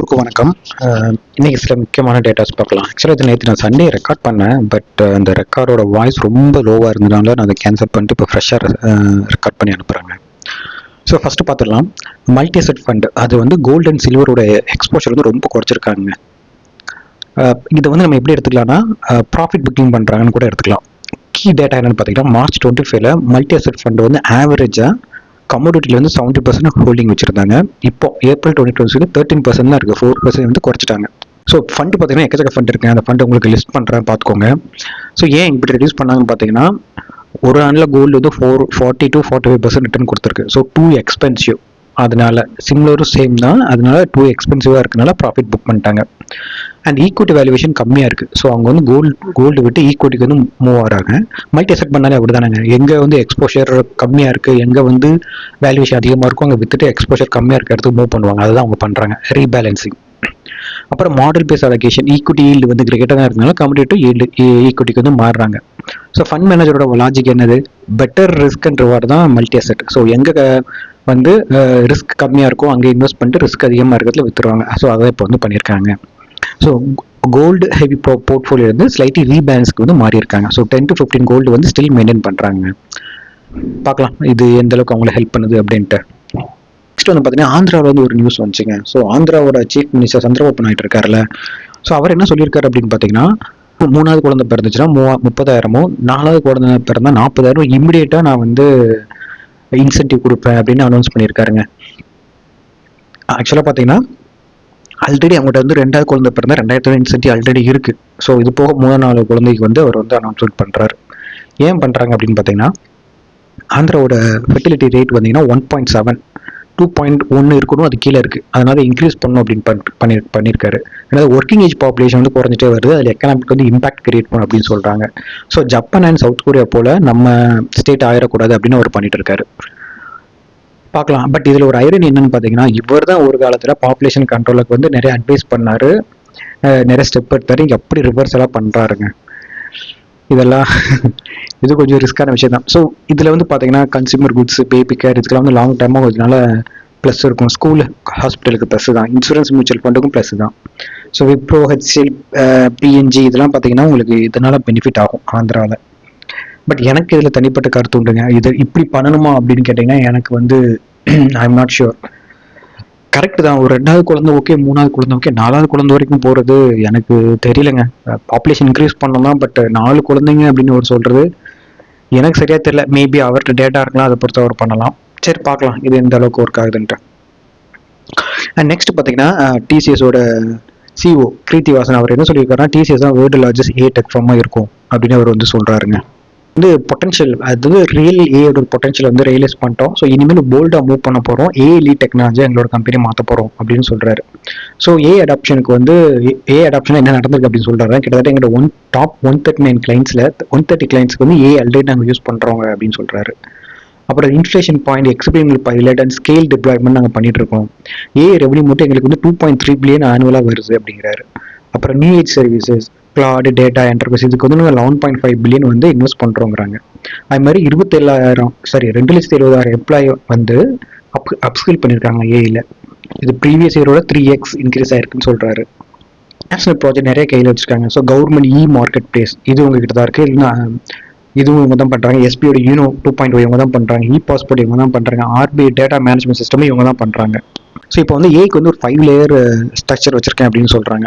எல்லோருக்கும் வணக்கம். இன்னைக்கு சில முக்கியமான டேட்டாஸ் பார்க்கலாம். ஆக்சுவலாக இது நேற்று நான் சண்டே ரெக்கார்ட் பண்ணேன், பட் அந்த ரெக்கார்டோட வாய்ஸ் ரொம்ப லோவாக இருந்ததுனால நான் அதை கேன்சல் பண்ணிட்டு இப்போ ஃப்ரெஷ்ஷாக ரெக்கார்ட் பண்ணி அனுப்புகிறாங்க. ஸோ ஃபஸ்ட்டு பார்த்துடலாம். மல்டி அசெட் ஃபண்ட் அது வந்து கோல்டு அண்ட் சில்வரோட எக்ஸ்போஷர் வந்து ரொம்ப குறைச்சிருக்காங்க. இதை வந்து நம்ம எப்படி எடுத்துக்கலாம்னா ப்ராஃபிட் புக்கிங் பண்ணுறாங்கன்னு கூட எடுத்துக்கலாம். கீ டேட்டா என்னென்னு பார்த்தீங்கன்னா மார்ச் 25 மல்டி அசெட் ஃபண்ட் வந்து ஆவரேஜாக கமோடிட்டியில் வந்து 70% ஹோல்டிங் வச்சிருந்தாங்க. இப்போ ஏப்ரல் 2020 13% தான் இருக்குது, 4% வந்து குறைச்சிட்டாங்க. ஸோ ஃபண்டு பார்த்தீங்கன்னா எக்கச்சக்க ஃபண்ட் இருக்கு. அந்த ஃபண்ட் உங்களுக்கு லிஸ்ட் பண்ணுறேன் பார்த்துக்கோங்க. ஸோ ஏன் இப்படி ரெடியூஸ் பண்ணாங்கன்னு பார்த்தீங்கன்னா ஒரு நாளில் கோல்டு வந்து 40 to 45% ரிட்டர்ன் கொடுத்துருக்கு. ஸோ டூ எக்ஸ்பென்சிவ், அதனால சிம்லரும் சேம் தான், அதனால டூ எக்ஸ்பென்சிவாக இருக்கனால ப்ராஃபிட் புக் பண்ணிட்டாங்க. அண்ட் ஈக்விட்டி வேல்யூவேஷன் கம்மியாக இருக்குது. ஸோ அவங்க வந்து கோல்டு விட்டு ஈக்விட்டிக்கு வந்து மூவ் ஆகிறாங்க. மல்டி அசெட் பண்ணாலே அப்படி தானேங்க, எங்கே வந்து எக்ஸ்போஷர் கம்மியாக இருக்குது, எங்கே வந்து வேல்யூவேஷன் அதிகமாக இருக்கும் அங்கே வித்துட்டு எக்ஸ்போஷர் கம்மியாக இருக்க இடத்துக்கு மூவ் பண்ணுவாங்க. அதுதான் அவங்க பண்ணுறாங்க, ரீபேலன்சிங். அப்புறம் model base allocation, equity yield வந்து கிரிக்கெட்டாக தான் இருந்தாலும் கம்யூனிட்டி ஈல்டு ஈக்விட்டிக்கு வந்து மாறுறாங்க. ஸோ ஃபண்ட் மேனேஜரோட லாஜிக் என்னது, பெட்டர் ரிஸ்க் அண்ட் ரிவார்டு தான் மல்டி அசெட். ஸோ எங்கே வந்து ரிஸ்க் கம்மியாக இருக்கும் அங்கே இன்வெஸ்ட் பண்ணிட்டு ரிஸ்க் அதிகமாக இருக்கிறதுல வித்துருவாங்க. ஸோ அதை இப்போ வந்து பண்ணியிருக்காங்க. ஸோ கோல்டு ஹெவி போர்ட்ஃபோலியோ வந்து ஸ்லைட்லி ரீபேலன்ஸ்க்கு வந்து மாறி இருக்காங்க. ஸோ 10 to 15 கோல்டு வந்து ஸ்டில் மெயின்டைன் பண்ணுறாங்க. பார்க்கலாம் இது எந்த அளவுக்கு அவங்களை ஹெல்ப் பண்ணுது அப்படின்ட்டு. நெக்ஸ்ட் வந்து பார்த்தீங்கன்னா ஆந்திராவில் வந்து ஒரு நியூஸ் வந்துச்சுங்க. ஸோ ஆந்திராவோட சீஃப் மினிஸ்டர் சந்திரபாபு நாயுடு இருக்காருல்ல, ஸோ அவர் என்ன சொல்லியிருக்காரு அப்படின்னு பார்த்தீங்கன்னா 3வது குழந்தை பிறந்துச்சுன்னா 30,000, 4வது குழந்தை பிறந்தா 40,000 இம்மிடியேட்டாக நான் வந்து இன்சென்டிவ் கொடுப்பேன் அப்படின்னு அனௌன்ஸ் பண்ணியிருக்காருங்க. ஆக்சுவலாக பார்த்தீங்கன்னா ஆல்ரெடி அவங்ககிட்ட வந்து 2வது குழந்தை பிறந்தா 2,000 இன்சென்டிவ் ஆல்ரெடி இருக்குது. ஸோ இது போக 3-4 குழந்தைக்கு வந்து அவர் வந்து அனௌன்ஸ்மெண்ட் பண்ணுறாரு. ஏன் பண்ணுறாங்க அப்படின்னு பார்த்தீங்கன்னா ஆந்திராவோட ஃபெர்டிலிட்டி ரேட் வந்தீங்கன்னா 1.7, 2.1 இருக்கணும், அது கீழே இருக்குது. அதனால இன்க்ரீஸ் பண்ணணும் அப்படின்னு பண்ணியிருக்காரு. ஏன்னா ஒர்க்கிங் ஏஜ் பாப்புலேஷன் வந்து குறைஞ்சிட்டே வருது, அதில் எக்கனாமிக் வந்து இம்பாக்ட் கிரியேட் பண்ணும் அப்படின்னு சொல்கிறாங்க. So Japan and South Korea போல் நம்ம ஸ்டேட் ஆயிடக்கூடாது அப்படின்னு அவர் பண்ணிட்டு இருக்காரு. பார்க்கலாம். பட் இதில் ஒரு ஐரன் என்னன்னு பார்த்தீங்கன்னா இவர் தான் ஒரு காலத்தில் பாப்புலேஷன் கண்ட்ரோலுக்கு வந்து நிறைய அட்வைஸ் பண்ணாரு, நிறைய ஸ்டெப் எடுத்தாரு, எப்படி ரிவர்ஸ் எல்லாம் பண்ணுறாருங்க. இதெல்லாம் இது கொஞ்சம் ரிஸ்கான விஷயம் தான். ஸோ இதில் வந்து பார்த்தீங்கன்னா கன்சியூமர் குட்ஸ், பேபி கேர் இதுக்கெல்லாம் வந்து லாங் டைமாக கொஞ்சம் ப்ளஸ் இருக்கும். ஸ்கூல் ஹாஸ்பிட்டலுக்கு ப்ளஸ் தான், இன்சூரன்ஸ் மியூச்சுவல் ஃபண்டுக்கும் ப்ளஸ் தான். ஸோ விப்ரோ, ஹெச்எல், பிஎன்ஜி இதெல்லாம் பார்த்தீங்கன்னா உங்களுக்கு இதனால பெனிஃபிட் ஆகும் ஆந்திராவில். பட் எனக்கு இதில் தனிப்பட்ட கருத்து உண்டுங்க. இது இப்படி பண்ணணுமா அப்படின்னு கேட்டிங்கன்னா எனக்கு வந்து I am not sure. Correct தான், ஒரு 2வது குழந்தை ஓகே, 3வது குழந்தை ஓகே, 4வது குழந்தை வரைக்கும் போகிறது எனக்கு தெரியலங்க. பாப்புலேஷன் இன்க்ரீஸ் பண்ணலாம், பட் 4 குழந்தைங்க அப்படின்னு ஒரு சொல்கிறது எனக்கு சரியாக தெரியல. மேபி அவர்கிட்ட டேட்டா இருக்கலாம், அதை பொறுத்து அவர் பண்ணலாம். சரி பார்க்கலாம் இது எந்த அளவுக்கு ஒர்க் ஆகுதுன்ட்டு. அண்ட் நெக்ஸ்ட் பார்த்தீங்கன்னா டிசிஎஸோட சிஓ கிருத்திவாசன் அவர் என்ன சொல்லியிருக்காருன்னா டிசிஎஸ் தான் வேர்ல்டு லார்ஜஸ்ட் ஏ டெக் ஃபார்மாக இருக்கும் அப்படின்னு அவர் வந்து சொல்கிறாருங்க. வந்து பொட்டன்ஷியல், அதாவது ரியல் ஏயோட பொட்டன்ஷியல் வந்து ரியலைஸ் பண்ணிட்டோம். ஸோ இனிமேல் போல்டாக மூவ் பண்ண போகிறோம், ஏஐ டெக்னாலஜி எங்களோட கம்பெனி மாற்ற போகிறோம் அப்படின்னு சொல்கிறாரு. ஸோ அடாப்ஷனுக்கு வந்து அடாப்ஷன் என்ன நடந்திருக்கு அப்படின்னு சொல்கிறாரு. கிட்டத்தட்ட எங்களோட டாப் 139 கிளைண்ட்ஸில் 130 கிளைண்ட்ஸ்க்கு வந்து ஆல்ரெடி நாங்கள் யூஸ் பண்ணுறோங்க அப்படின்னு சொல்கிறாரு. அப்புறம் inflation point, experimental pilot and scale deployment நாங்கள் பண்ணிட்டு இருக்கோம். ரெவன்யூ மட்டும் எங்களுக்கு வந்து 2.3 பில்லியன் ஆனுவலாக வருது அப்படிங்கிறாரு. அப்புறம் new age services, cloud, data enterprise இதுக்கு வந்து நாங்கள் 11.5 பில்லியன் வந்து இன்வெஸ்ட் பண்ணுறோங்கிறாங்க. அது மாதிரி 2,70,000 எம்ப்ளாயி வந்து அப்ஸ்கில் பண்ணியிருக்காங்க ஏஐல. இது ப்ரீவியஸ் இயரோட 3x இன்க்ரீஸ் ஆயிருக்குன்னு சொல்கிறாரு. நேஷனல் ப்ராஜெக்ட் நிறைய கையில் வச்சுருக்காங்க. ஸோ கவர்மெண்ட் மார்க்கெட் பிளேஸ் இது உங்ககிட்ட தான் இருக்குது, இல்லைன்னா இதுவும் இவங்க தான் பண்ணுறாங்க. எஸ்பியோட யூனோ 2.0 இவங்க தான் பண்ணுறாங்க. பாஸ்போர்ட் இவங்க தான் பண்ணுறாங்க. ஆர்பிஐ டேட்டா மேனேஜ்மெண்ட் சிஸ்டமும் இவங்க தான் பண்ணுறாங்க. ஸோ இப்போ வந்து ஏக்கு வந்து ஒரு 5 லேயர் ஸ்ட்ரக்சர் வச்சிருக்கேன் அப்படின்னு சொல்கிறாங்க.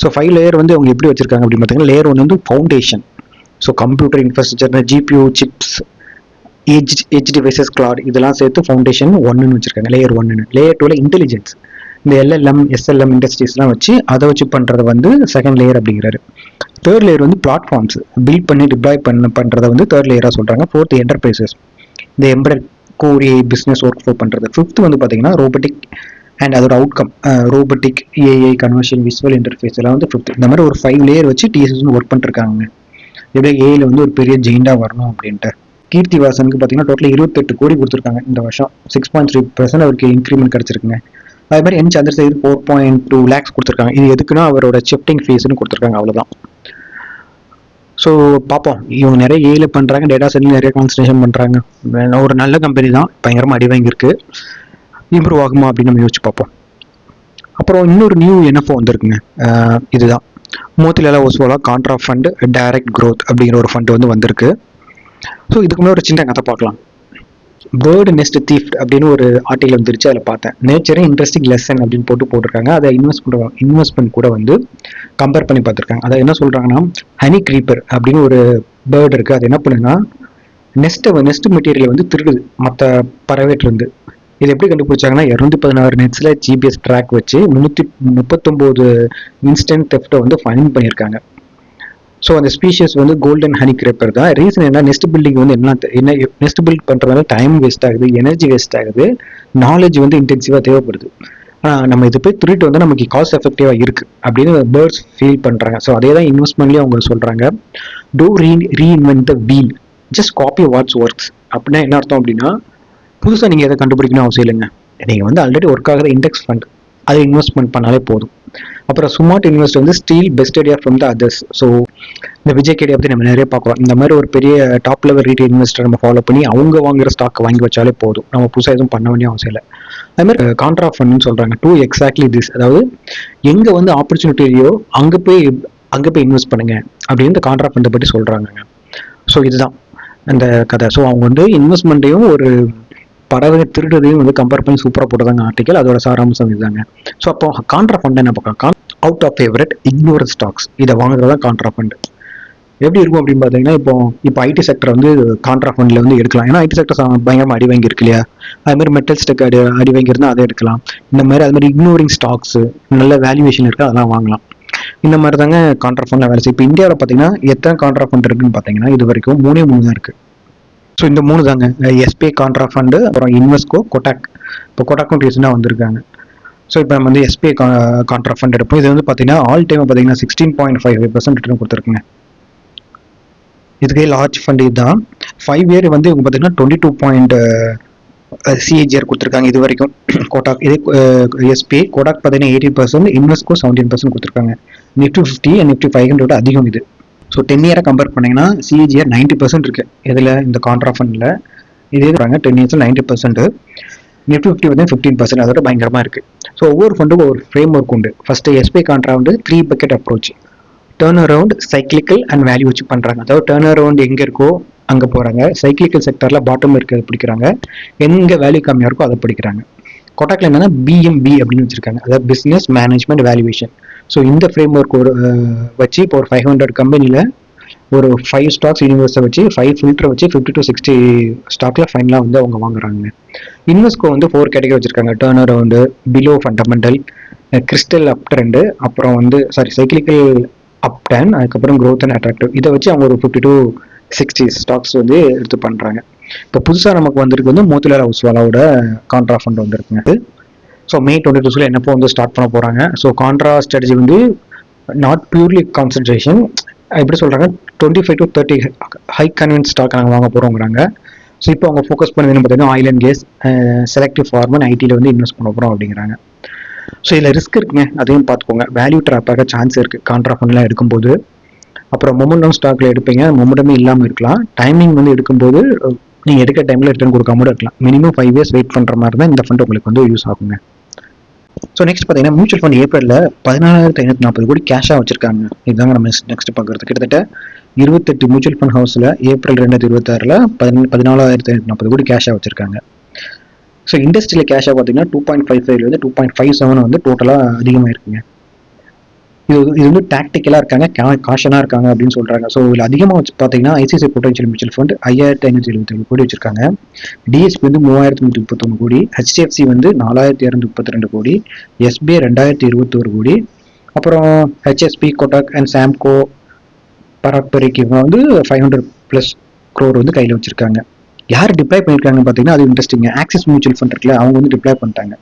ஸோ 5 லேயர் வந்து அவங்க எப்படி வச்சிருக்காங்க அப்படின்னு பார்த்தீங்கன்னா லேயர் 1 வந்து foundation, so computer infrastructure, GPU, chips, edge devices, cloud இதெல்லாம் சேர்த்து ஃபவுண்டேஷன் 1ன்னு வச்சிருக்காங்க, லேயர் 1ன்னு. லேயர் 2ல இன்டெலிஜென்ஸ், இந்த எல்எல்எம், எஸ்எல்எம் இண்டஸ்ட்ரீஸ்லாம் வச்சு அதை வச்சு பண்ணுறது வந்து செகண்ட் லேயர் அப்படிங்கிறாரு. 3rd லேயர் வந்து பிளாட்ஃபார்ம்ஸ் பில்ட் பண்ணி டிப்ளாய் பண்ணுறதை வந்து 3rd லேயராக சொல்கிறாங்க. 4th என்டர்பிரைசஸ், இந்த embedded core AI business work flow பண்ணுறது. 5th வந்து பார்த்தீங்கன்னா ரோபோட்டிக் அண்ட் அதோட outcome, robotic, AI conversion, visual interface எல்லாம் வந்து 5th. இந்த மாதிரி ஒரு 5 லேயர் வச்சு டிஎஸ்எஸ் ஒர்க் பண்ணிருக்காங்க. எப்படி ஏஐல வந்து ஒரு பெரிய ஜெயிண்டாக வரணும் அப்படின்ட்டு. கீர்த்திவாசனுக்கு பார்த்தீங்கன்னா டோட்டல் 28 கோடி கொடுத்துருக்காங்க இந்த வருஷம். 6.3% அவருக்கு இன்க்ரிமெண்ட் கிடைச்சிருக்குங்க. அதே மாதிரி என் சந்திரசேகர் 4.2 lakhs கொடுத்துருக்காங்க. இது எதுக்குன்னா அவரோட ஷிஃப்டிங் ஃபீஸ்ன்னு கொடுத்துருக்காங்க, அவ்வளோதான். ஸோ பார்ப்போம், இவங்க நிறைய ஏஐல பண்ணுறாங்க, டேட்டா செட்டில் நிறைய கான்சன்ட்ரேஷன் பண்ணுறாங்க. ஒரு நல்ல கம்பெனி தான், பயங்கரமாக அடி வாங்கியிருக்கு. இம்ப்ரூவ் ஆகுமா அப்படின்னு நம்ம யோசிச்சு பார்ப்போம். அப்புறம் இன்னொரு நியூ என்எஃப்ஓ வந்திருக்குங்க. இதுதான் மோத்திலால் ஒஸ்வாலா கான்ட்ரா ஃபண்ட் டைரக்ட் growth அப்படிங்கிற ஒரு ஃபண்ட் வந்து வந்திருக்கு. ஸோ இதுக்கு முன்னாடி ஒரு சின்ன கதை பார்க்கலாம். பேர்டு நெஸ்ட் தீஃப் அப்படின்னு ஒரு ஆர்டிகல் வந்துருச்சு. அதில் பார்த்தேன், நேச்சரே இன்ட்ரெஸ்டிங் லெசன் அப்படின்னு போட்டிருக்காங்க. அதை இன்வெஸ்ட்மெண்ட் கூட வந்து கம்பேர் பண்ணி பார்த்துருக்காங்க. அதை என்ன சொல்கிறாங்கன்னா, ஹனி க்ரீப்பர் அப்படின்னு ஒரு பேர்டு இருக்குது. அது என்ன பண்ணுன்னா, நெஸ்ட் மெட்டீரியலை வந்து திருடுது மற்ற பறவைட்டிருந்து. இது எப்படி கண்டுபிடிச்சாங்கன்னா, 216 நெட்ஸில் ஜிபிஎஸ் ட்ராக் வச்சு 339 இன்ஸ்டன்ட் தெஃப்ட்டை வந்து ஃபைண்ட் பண்ணியிருக்காங்க. ஸோ அந்த ஸ்பீஷியஸ் வந்து கோல்டன் ஹனி கிரேப்பர் தான். ரீசன் என்ன, நெஸ்ட் பில்டிங் வந்து என்ன நெஸ்ட் பில்ட் பண்ணுறதுனால டைம் வேஸ்ட் ஆகுது, எனர்ஜி வேஸ்ட் ஆகுது, நாலேஜ் வந்து இன்டென்சிவாக தேவைப்படுது. நம்ம இது போய் திருட்டு வந்து நமக்கு காஸ்ட் எஃபெக்டிவாக இருக்குது அப்படின்னு பேர்ட்ஸ் ஃபீல் பண்ணுறாங்க. ஸோ அதே தான் இன்வெஸ்ட்மெண்ட்லேயும் அவங்க சொல்கிறாங்க. To reinvent the wheel, just copy what's works. அப்படின்னா என்ன அர்த்தம் அப்படின்னா, புதுசாக நீங்கள் எதை கண்டுபிடிக்கணும் அவசியம் இல்லைங்க. நீங்கள் வந்து ஆல்ரெடி ஒர்க் ஆகிற இண்டெக்ஸ் ஃபண்ட் அதை இன்வெஸ்ட்மெண்ட் பண்ணாலே போதும். அப்புறம் ஸ்மார்ட் இன்வெஸ்ட் வந்து steel best idea from the others. So இந்த விஜய் கேடியை பற்றி நம்ம நிறைய பார்க்கலாம். இந்த மாதிரி ஒரு பெரிய டாப் லெவல் ரீட்டைல் இன்வெஸ்டர் நம்ம ஃபாலோ பண்ணி அவங்க வாங்குற ஸ்டாக் வாங்கி வச்சாலே போதும். நம்ம புதுசாக எதுவும் பண்ண வேண்டிய அவசியம் இல்லை. அதுமாதிரி கான்ட்ரா ஃபண்ட்னு சொல்கிறாங்க. டூ எக்ஸாக்ட்லி திஸ், அதாவது எங்கே வந்து ஆப்பர்ச்சுனிட்டி இல்லையோ அங்கே போய் இன்வெஸ்ட் பண்ணுங்க அப்படின்னு இந்த கான்ட்ரா ஃபண்டை பற்றி சொல்கிறாங்க. ஸோ இதுதான் அந்த கதை. ஸோ அவங்க வந்து இன்வெஸ்ட்மெண்ட்டையும் ஒரு பறவை திருடுறதையும் வந்து கம்பேர் பண்ணி சூப்பராக போட்டதாங்க ஆர்டிக்கல். அதோட சாராம்சம் இதுதாங்க. ஸோ அப்போ கான்ட்ரா ஃபண்ட் என்ன பார்க்கலாம், out of favour ignore stocks, இதை வாங்குறது தான் கான்ட்ரா ஃபண்ட். எப்படி இருக்கும் அப்படின்னு பார்த்தீங்கன்னா, இப்போ ஐடி செக்டர் வந்து கான்ட்ரா ஃபண்டில் வந்து எடுக்கலாம். ஏன்னா ஐடி செக்டர் பயங்கரமாக அடி வாங்கியிருக்கு இல்லையா. அதுமாதிரி மெட்டல் ஸ்டெக் அடி வாங்கியிருந்தால் அதை எடுக்கலாம். இந்த மாதிரி அது மாதிரி இக்னோரிங் ஸ்டாக்ஸ் நல்ல வேல்யூவேஷன் இருக்குது, அதெல்லாம் வாங்கலாம். இந்த மாதிரி தாங்க கான்ட்ரா ஃபண்டில் வேலை செய்யும். இப்போ இந்தியாவில் பார்த்தீங்கன்னா எத்தனை கான்ட்ரா ஃபண்ட் இருக்குன்னு பார்த்தீங்கன்னா, இது வரைக்கும் 3 தான் இருக்குது. ஸோ இந்த 3 தாங்க, எஸ்பிஐ கான்ட்ரா ஃபண்டு, அப்புறம் இன்வெஸ்கோ, கொட்டாக். இப்போ கொட்டாக்கும் ரீசெண்டாக வந்திருக்காங்க. ஸோ இப்போ நம்ம வந்து எஸ்பிஐ கான்ட்ரா ஃபண்ட் எடுப்போம். இது வந்து பார்த்தீங்கன்னா ஆல் டைம் பார்த்தீங்கன்னா 16.55% ரிட்டர்ன் கொடுத்துருக்குங்க. இதுக்கே லார்ஜ் ஃபண்ட் இதுதான். 5 இயர் வந்து இவங்க பார்த்தீங்கன்னா 22 CAGR கொடுத்துருக்காங்க இது வரைக்கும். கோட்டாக் இது எஸ்பிஐ கோடாக் பார்த்தீங்கன்னா 18%, இன்வெஸ்கோ 17% கொடுத்துருக்காங்க. நிஃப்டி 50 அண்ட் நிஃப்டி 500 அதிகம் இது. ஸோ 10 இயரை கம்பேர் பண்ணிங்கன்னா CAGR 90% இருக்குது இதில், இந்த கான்ட்ரா ஃபண்டில். இதே சொல்கிறாங்க 10 இயர்ஸில் 90%. நிஃப்டி 50 வந்து 15%, அதோட பயங்கரமாக இருக்குது. ஸோ ஒவ்வொரு ஃபண்டுக்கும் ஒரு ஃப்ரேம் ஒர்க் உண்டு. ஃபஸ்ட்டு எஸ்பிஐ கான்ட்ரா வந்து 3 bucket approach, turn around, cyclical and value வச்சு பண்ணுறாங்க. அதாவது டேர்ன் அரவுண்ட் எங்கே இருக்கோ அங்கே போகிறாங்க, சைக்கிளிக்கல் செக்டரில் பாட்டம் இருக்கிறத பிடிக்கிறாங்க, எங்கே வேல்யூ கம்மியாக இருக்கோ அதை பிடிக்கிறாங்க. கொட்டாக்கில் என்னன்னா BMV அப்படின்னு வச்சுருக்காங்க, அதாவது பிஸ்னஸ் மேனேஜ்மெண்ட் வேல்யூவேஷன். ஸோ இந்த ஃப்ரேம் ஒர்க் ஒரு வச்சு இப்போ ஒரு 500 கம்பெனியில் ஒரு 5 ஸ்டாக்ஸ் யூனிவர்ஸை வச்சு 5 ஃபில்டரை வச்சு 50 to 60 ஸ்டாக்கில் ஃபைனலாக வந்து அவங்க வாங்குறாங்க. இன்வெஸ்கோ வந்து 4 கேட்டகரி வச்சுருக்காங்க, turn around, below fundamental, crystal அப் ட்ரெண்டு, அப்புறம் வந்து சைக்கிளிக்கல் அப் டர்ன், அதுக்கப்புறம் க்ரோத் அண்ட் அட்ராக்டிவ். இதை வச்சு அவங்க ஒரு 50 to 60 ஸ்டாக்ஸ் வந்து எடுத்து பண்ணுறாங்க. இப்போ புதுசாக நமக்கு வந்திருக்கு வந்து மோத்திலால் ஒஸ்வாலாவோட கான்ட்ரா ஃபண்ட் வந்துருக்குங்க. ஸோ May 22 என்னப்போ வந்து ஸ்டார்ட் பண்ண போகிறாங்க. ஸோ கான்ட்ரா ஸ்ட்ராட்டஜி வந்து நாட் பியூர்லி கான்சன்ட்ரேஷன், எப்படி சொல்கிறாங்க, 25 to 30 ஹை கன்வென்ஸ் ஸ்டாக் நாங்கள் வாங்க போகிறோங்கிறாங்க. ஸோ இப்போ அவங்க ஃபோக்கஸ் பண்ணதுன்னு பார்த்தீங்கன்னா oil and gas, selective pharma, ஐடியில் வந்து இன்வெஸ்ட் பண்ண போகிறோம் அப்படிங்கிறாங்க. ஸோ இதில் ரிஸ்க் இருக்குங்க, அதையும் பார்த்துக்கோங்க. வேல்யூ ட்ராப்பாக சான்ஸ் இருக்குது கான்ட்ரா ஃபண்ட்லாம் எடுக்கும்போது. அப்புறம் மொமெண்டம் ஸ்டாக்ல எடுப்பீங்க, மொமெண்டமே இல்லாமல் இருக்கலாம். டைமிங் வந்து எடுக்கும்போது நீங்கள் எடுக்கிற டைமில் ரிட்டர்ன் கொடுக்காம இருக்கலாம். மினிமம் 5 இயர்ஸ் வெயிட் பண்ணுற மாதிரி தான் இந்த ஃபண்ட் உங்களுக்கு வந்து யூஸ் ஆகுங்க. ஸோ நெக்ஸ்ட் பார்த்தீங்கன்னா மியூச்சுவல் ஃபண்ட் ஏப்ரலில் 14,540 கோடி கேஷாக வச்சிருக்காங்க. இதுதாங்க நம்ம நெக்ஸ்ட் பார்க்குறது. கிட்டத்தட்ட 28 மியூச்சுவல் ஃபண்ட் ஹவுஸில் ஏப்ரல் 2026 14,540 கோடி கேஷாக வச்சிருக்காங்க. ஸோ இண்டஸ்ட்ரியில் கேஷாக பார்த்தீங்கன்னா 2.55 2.57 வந்து டோட்டலாக அதிகமாக இருக்குங்க. இது வந்து டாக்டிக்கலாக இருக்காங்க, காஷனாக இருக்காங்க அப்படின்னு சொல்கிறாங்க. ஸோ இதில் அதிகமாக வச்சு பார்த்தீங்கன்னா ஐசிஐசிஐ பொட்டன்ஷியல் மியூச்சுவல் ஃபண்ட் 5,577 கோடி வச்சிருக்காங்க. டிஎஸ்பி வந்து 3,331 கோடி, HDFC வந்து 4,232 கோடி, SBI 2,021 கோடி, அப்புறம் HSP, கொட்டாக் அண்ட் சாம்கோ, பராக்பரிக்கு வந்து 500+ crore வந்து கையில் வச்சிருக்காங்க. யார் டிப்ளை பண்ணியிருக்காங்கன்னு பார்த்தீங்கன்னா அது இன்ட்ரெஸ்டிங்க. ஆக்சிஸ் மியூச்சுவல் ஃபண்ட் இருக்குல்ல, அவங்க வந்து டிப்ளை பண்ணிட்டாங்க.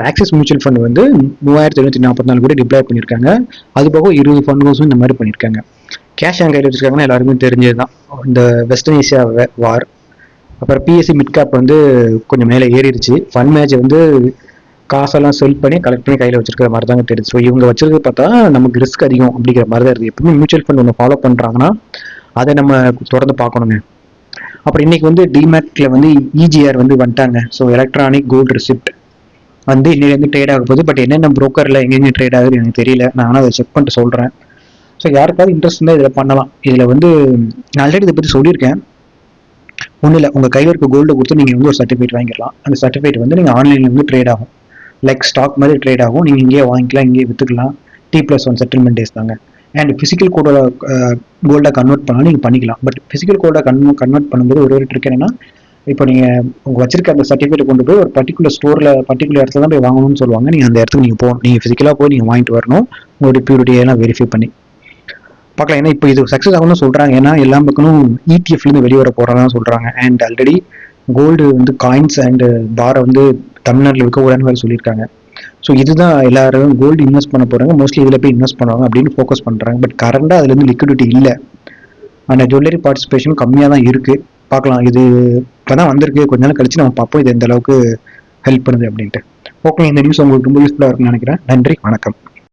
ஆக்சிஸ் மியூச்சுவல் ஃபண்ட் வந்து 3,744 கோடி டிப்ளை பண்ணியிருக்காங்க. அது போக 20 ஃபண்ட் ஹவுஸும் இந்த மாதிரி பண்ணியிருக்காங்க. கேஷ் அங்கே கையில் வச்சிருக்காங்கன்னா எல்லாருமே தெரிஞ்சது தான். இந்த வெஸ்டர்ன் ஏசியா வார், அப்புறம் PSC மிட் கேப் வந்து கொஞ்சம் மேலே ஏறிடுச்சு. ஃபண்ட் மேட்ச் வந்து காசெல்லாம் செல் பண்ணி கலெக்ட் பண்ணி கையில் வச்சிருக்கிற மாதிரி தாங்க தெரியுது. ஸோ இவங்க வச்சிருக்கிறது பார்த்தா நமக்கு ரிஸ்க் அதிகம் அப்படிங்கிற மாதிரி தான் இருக்குது. எப்பவுமே மியூச்சுவல் ஃபண்ட் ஒன்று ஃபாலோ பண்ணுறாங்கன்னா அதை நம்ம தொடர்ந்து பார்க்கணுங்க. அப்புறம் இன்னைக்கு வந்து டிமேட்டில் வந்து EGR வந்து வந்துட்டாங்க. So electronic gold receipt. வந்து இன்னிலேருந்து ட்ரேட் ஆக போகுது. பட் என்னென்ன ப்ரோக்கரில் எங்கெங்கே ட்ரேட் ஆகுது எனக்கு தெரியல. நான் ஆனால் அதை செக் பண்ணிட்டு சொல்கிறேன். ஸோ யாருக்காவது இன்ட்ரெஸ்ட் இருந்தால் இதில் பண்ணலாம். இதில் வந்து நான் ஆல்ரெடி இதை பற்றி சொல்லியிருக்கேன். ஒன்றும் இல்லை, உங்கள் கையில் இருக்க கோல்டு கொடுத்து நீங்கள் வந்து ஒரு சர்டிஃபிகேட் வாங்கிக்கலாம். அந்த சர்டிஃபிகேட் வந்து நீங்கள் ஆன்லைனில் வந்து ட்ரேட் ஆகும். லைக் ஸ்டாக் மாதிரி ட்ரேட் ஆகும். நீங்கள் இங்கேயே வாங்கிக்கலாம், இங்கேயே விற்றுக்கலாம். T+1 செட்டில்மெண்ட் டேஸ் தாங்க. அண்ட் ஃபிசிக்கல் கோடோட கோல்டாக கன்வெர்ட் பண்ணாலும் நீங்கள் பண்ணிக்கலாம். பட் ஃபிசிக்கல் கோல்டாக கன்வெர்ட் பண்ணும்போது ஒரு ட்ரிக் என்னன்னா, இப்போ நீங்கள் உங்கள் வச்சிருக்க அந்த சர்டிஃபிகேட் கொண்டு போய் ஒரு பர்டிகுலர் ஸ்டோரில் பர்டிகுலர் இடத்துல தான் போய் வாங்கணும்னு சொல்லுவாங்க. நீங்கள் அந்த இடத்துக்கு நீங்கள் போகணும். நீங்கள் ஃபிசிக்கலாக போய் நீங்கள் வாங்கிட்டு வரணும், உங்களுடைய பியூரிட்டியெல்லாம் வெரிஃபை பண்ணி பார்க்கலாம். ஏன்னா இப்போ இது சக்ஸஸ் ஆகும்னு சொல்கிறாங்க. ஏன்னா எல்லா பக்கமும் ETF-லேருந்து வெளியே வர போகிறதா சொல்கிறாங்க. அண்ட் ஆல்ரெடி கோல்டு வந்து காயின்ஸ் அண்ட் பாரை வந்து தமிழ்நாட்டில் விற்கக்கூடாதுன்னு வேறு சொல்லியிருக்காங்க. ஸோ இதுதான் எல்லாரும் கோல்டு இன்வெஸ்ட் பண்ண போகிறாங்க, மோஸ்ட்லி இதில் போய் இன்வெஸ்ட் பண்ணுவாங்க அப்படின்னு ஃபோக்கஸ் பண்ணுறாங்க. பட் கரண்டாக அதுலேருந்து லிக்விடிட்டி இல்லை. அந்த ஜுவல்லரி பார்ட்டிசிபேஷன் கம்மியாக தான் இருக்குது. பார்க்கலாம், இது இப்போ தான் வந்திருக்கு. கொஞ்ச நாள் கழிச்சு நம்ம பார்ப்போம் இது எந்த அளவுக்கு ஹெல்ப் பண்ணுது அப்படின்ட்டு. ஓகே, இந்த நியூஸ் உங்களுக்கு ரொம்ப யூஸ்ஃபுல்லாக இருக்குன்னு நினைக்கிறேன். நன்றி, வணக்கம்.